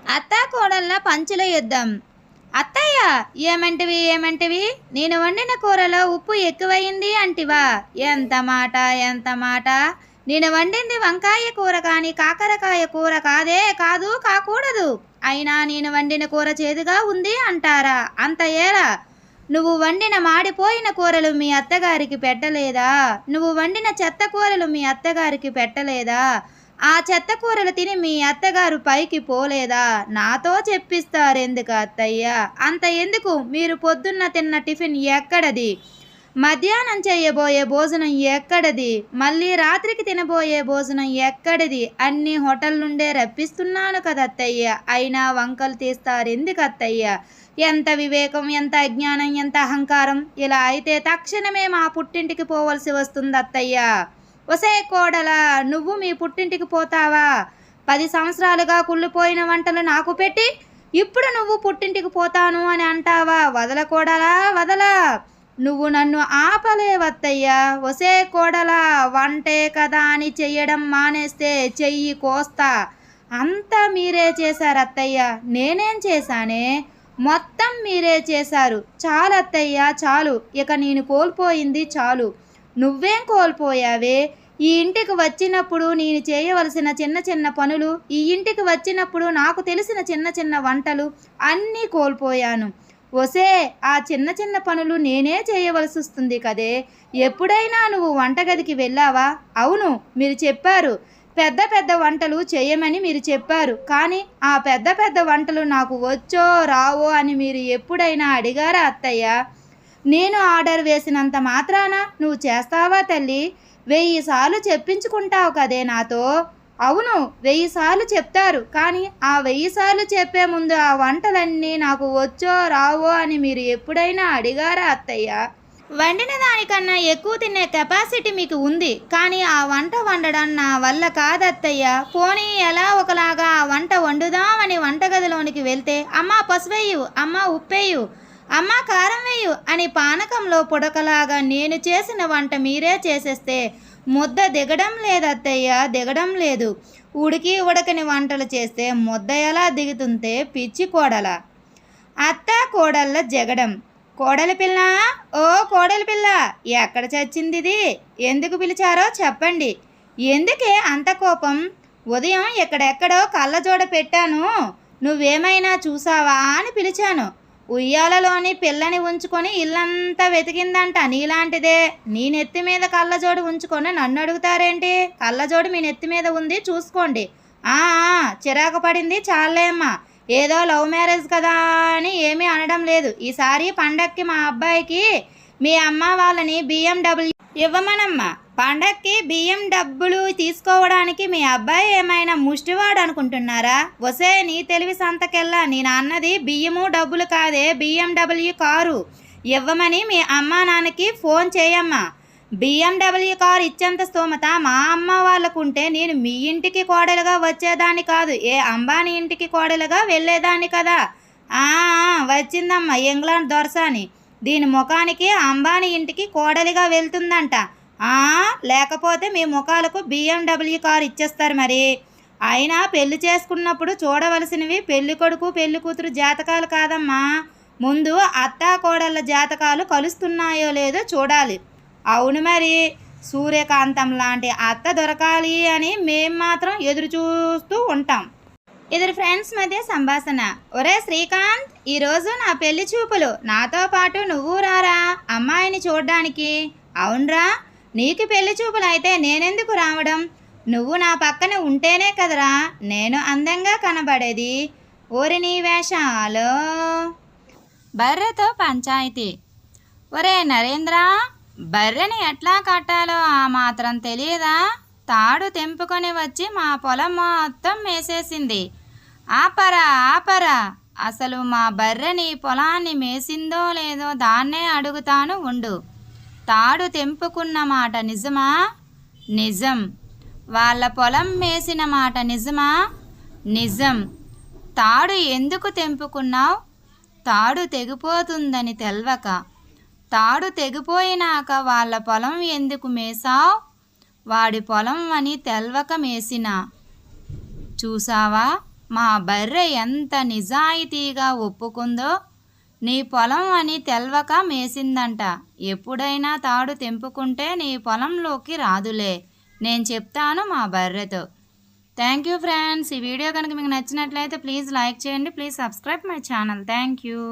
అత్త కోడళ్ళ పంచుల యుద్ధం. అత్తయ్య, ఏమంటివి నేను వండిన కూరలో ఉప్పు ఎక్కువయింది అంటివా? ఎంత మాట ఎంత మాట! నేను వండింది వంకాయ కూర కానీ కాకరకాయ కూర కాదు కాకూడదు. అయినా నేను వండిన కూర చేదుగా ఉంది అంటారా? అంత ఏలా? నువ్వు వండిన మాడిపోయిన కూరలు మీ అత్తగారికి పెట్టలేదా? నువ్వు వండిన చెత్త కూరలు మీ అత్తగారికి పెట్టలేదా? ఆ చెత్త కూరలు తిని మీ అత్తగారు పైకి పోలేదా? నాతో చెప్పిస్తారెందుకు అత్తయ్య? అంత ఎందుకు? మీరు పొద్దున్న తిన్న టిఫిన్ ఎక్కడది? మధ్యాహ్నం చేయబోయే భోజనం ఎక్కడది? మళ్ళీ రాత్రికి తినబోయే భోజనం ఎక్కడిది? అన్ని హోటల్ నుండే రప్పిస్తున్నాను కదత్తయ్య. అయినా వంకలు తీస్తారెందుకు అత్తయ్య? ఎంత వివేకం, ఎంత అజ్ఞానం, ఎంత అహంకారం! ఇలా అయితే తక్షణమే మా పుట్టింటికి పోవలసి వస్తుంది అత్తయ్య. ఒసే కోడలా, నువ్వు మీ పుట్టింటికి పోతావా? 10 సంవత్సరాలుగా కుళ్ళిపోయిన వంటలు నాకు పెట్టి ఇప్పుడు నువ్వు పుట్టింటికి పోతాను అని అంటావా? వదల కోడలా, వదలా! నువ్వు నన్ను ఆపలేవత్తయ్యా. ఒసే కోడలా, వంటే కదా అని చెయ్యడం మానేస్తే చెయ్యి కోస్తా. అంతా మీరే చేశారు అత్తయ్య. నేనేం చేశానే? మొత్తం మీరే చేశారు. చాలు అత్తయ్య, చాలు. ఇక నేను కోల్పోయింది చాలు. నువ్వేం కోల్పోయావే? ఈ ఇంటికి వచ్చినప్పుడు నేను చేయవలసిన చిన్న చిన్న పనులు, ఈ ఇంటికి వచ్చినప్పుడు నాకు తెలిసిన చిన్న చిన్న వంటలు అన్నీ కోల్పోయాను. ఒసే, ఆ చిన్న చిన్న పనులు నేనే చేయవలసి వస్తుంది కదే. ఎప్పుడైనా నువ్వు వంటగదికి వెళ్ళావా? అవును, మీరు చెప్పారు పెద్ద పెద్ద వంటలు చేయమని మీరు చెప్పారు. కానీ ఆ పెద్ద పెద్ద వంటలు నాకు వచ్చో రావో అని మీరు ఎప్పుడైనా అడిగారా అత్తయ్య? నేను ఆర్డర్ వేసినంత మాత్రాన నువ్వు చేస్తావా తల్లి? 1000 సార్లు చెప్పించుకుంటావు కదే నాతో. అవును, 1000 సార్లు చెప్తారు. కానీ ఆ 1000 సార్లు చెప్పే ముందు ఆ వంటలన్నీ నాకు వచ్చో రావో అని మీరు ఎప్పుడైనా అడిగారా అత్తయ్య? వండిన దానికన్నా ఎక్కువ తినే కెపాసిటీ మీకు ఉంది. కానీ ఆ వంట వండడం నా వల్ల కాదత్తయ్య. పోనీ ఎలా ఒకలాగా ఆ వంట వండుదామని వంటగదిలోనికి వెళ్తే అమ్మ పసువేయు, అమ్మ ఉప్పేయు, అమ్మ కారం వేయు అని పానకంలో పుడకలాగా నేను చేసిన వంట మీరే చేసేస్తే ముద్ద దిగడం లేదత్తయ్య, దిగడం లేదు. ఉడకని వంటలు చేస్తే ముద్ద ఎలా దిగుతుంటే పిచ్చి కోడల. అత్త కోడళ్ళ జగడం. కోడలి పిల్ల, ఓ కోడలి పిల్ల, ఎక్కడ చచ్చింది ఇది? ఎందుకు పిలిచారో చెప్పండి. ఎందుకే అంత కోపం? ఉదయం ఎక్కడెక్కడో కళ్ళజోడ పెట్టాను, నువ్వేమైనా చూసావా అని పిలిచాను. ఉయ్యాలలోని పిల్లని ఉంచుకొని ఇల్లంతా వెతికిందంట నీలాంటిదే. నీ నెత్తి మీద కళ్ళజోడు ఉంచుకొని నన్ను అడుగుతారేంటి? కళ్ళజోడు మీ నెత్తి మీద ఉంది, చూసుకోండి. చిరాకు పడింది చాలేమ్మా. ఏదో లవ్ మ్యారేజ్ కదా అని ఏమీ అనడం లేదు. ఈసారి పండక్కి మా అబ్బాయికి మీ అమ్మ వాళ్ళని BMW ఇవ్వమనమ్మా. పండక్కి బియ్యం డబ్బులు తీసుకోవడానికి మీ అబ్బాయి ఏమైనా ముష్టివాడు అనుకుంటున్నారా? వసే, నీ తెలివి సంతకెళ్ళా. నేను అన్నది బియ్యము డబ్బులు కాదే, BMW కారు ఇవ్వమని మీ అమ్మా నాన్నకి ఫోన్ చేయమ్మా. BMW కారు ఇచ్చేంత స్తోమత మా అమ్మ వాళ్ళకుంటే నేను మీ ఇంటికి కోడలుగా వచ్చేదాన్ని కాదు, ఏ అంబానీ ఇంటికి కోడలుగా వెళ్ళేదాన్ని కదా. వచ్చిందమ్మా ఇంగ్లాండ్ దొరసాని. దీని ముఖానికి అంబానీ ఇంటికి కోడలిగా వెళ్తుందంట. లేకపోతే మీ ముఖాలకు BMW కారు ఇచ్చేస్తారు మరి. అయినా పెళ్లి చేసుకున్నప్పుడు చూడవలసినవి పెళ్లి కొడుకు పెళ్లి కూతురు జాతకాలు కాదమ్మా. ముందు అత్తా కోడళ్ళ జాతకాలు కలుస్తున్నాయో లేదో చూడాలి. అవును మరి, సూర్యకాంతం లాంటి అత్త దొరకాలి అని మేం మాత్రం ఎదురు చూస్తూ ఉంటాం. ఇద్దరు ఫ్రెండ్స్ మధ్య సంభాషణ. ఒరే శ్రీకాంత్, ఈరోజు నా పెళ్లి చూపులు, నాతో పాటు నువ్వు రారా అమ్మాయిని చూడ్డానికి. అవునరా, నీకు పెళ్లి చూపులు అయితే నేనెందుకు రావడం? నువ్వు నా పక్కన ఉంటేనే కదరా నేను అందంగా కనబడేది. ఓరి నీ వేషాలో. బర్రెతో పంచాయితీ. ఒరే నరేంద్ర, బర్రెని ఎట్లా కట్టాలో ఆ మాత్రం తెలియదా? తాడు తెంపుకొని వచ్చి మా పొలం మొత్తం మేసేసింది. ఆపరా, అసలు మా బర్రెని పొలాన్ని మేసిందో లేదో దాన్నే అడుగుతాను ఉండు. తాడు తెంపుకున్న మాట నిజమా? నిజం. వాళ్ళ పొలం మేసిన మాట నిజమా? నిజం. తాడు ఎందుకు తెంపుకున్నావు? తాడు తెగిపోతుందని తెల్వక. తాడు తెగిపోయినాక వాళ్ళ పొలం ఎందుకు మేసావు? వాడి పొలం అని తెల్వక మేసినా. చూసావా, మా బర్రె ఎంత నిజాయితీగా ఒప్పుకుందో. నీ పొలం అని తెల్వక మేసిందంట. ఎప్పుడైనా తాడు తెంపుకుంటే నీ పొలంలోకి రాదులే. నేను చెప్తాను మా బర్రెతో. Thank you friends. ఈ వీడియో కనుక మీకు నచ్చినట్లయితే ప్లీజ్ లైక్ చేయండి. Please subscribe my channel. Thank you.